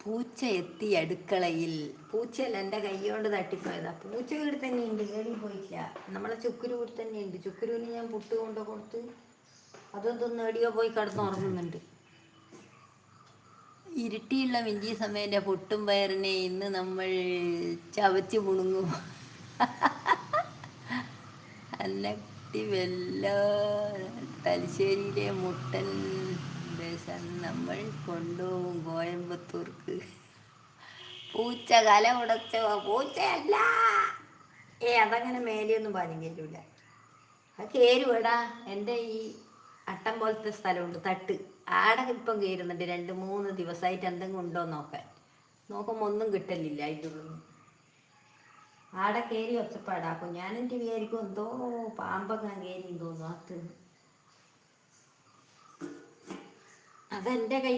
പൂച്ച എത്തി അടുക്കളയിൽ. പൂച്ചയല്ല, എൻ്റെ കൈ കൊണ്ട് തട്ടിപ്പോയതാ. പൂച്ച വീട് തന്നെയുണ്ട്, ഏടി പോയില്ല. നമ്മളെ ചുക്കുരു വീട് തന്നെയുണ്ട്. ചുക്കുരുവിന് ഞാൻ പുട്ട് കൊണ്ട് കൊടുത്ത് അതൊന്നും ഏടിയോ പോയി കിടന്നുറങ്ങുന്നുണ്ട്. ഇരുട്ടിയുള്ള മിഞ്ചി സമയൻ്റെ പുട്ടും പയറിനെ ഇന്ന് നമ്മൾ ചവച്ച് മുണുങ്ങും. അന്നട്ടി വെല്ല തലശ്ശേരിയിലെ മുട്ടൻ ബേസൻ നമ്മൾ കൊണ്ടുപോകും കോയമ്പത്തൂർക്ക്. പൂച്ച കല ഉടച്ചോ? പൂച്ചയല്ല. അതങ്ങനെ മേലെയൊന്നും പാഞ്ഞു കയറ്റൂല. അത് കയറുവേടാ. എൻ്റെ ഈ അട്ടം പോലത്തെ സ്ഥലമുണ്ട്, തട്ട്. ആടെ ഇപ്പം കയറുന്നുണ്ട്. 2-3 ദിവസമായിട്ട് എന്തെങ്കിലും ഉണ്ടോ നോക്കാൻ. നോക്കുമ്പോൾ ഒന്നും കിട്ടലില്ല. അതിൻ്റെ ഉള്ളിൽ ആടെ കയറി ഒച്ചപ്പാടാക്കും. ഞാനെൻ്റെ വിചാരിക്കും എന്തോ പാമ്പൊക്കെ കയറി തോന്നും. അതെൻ്റെ കൈ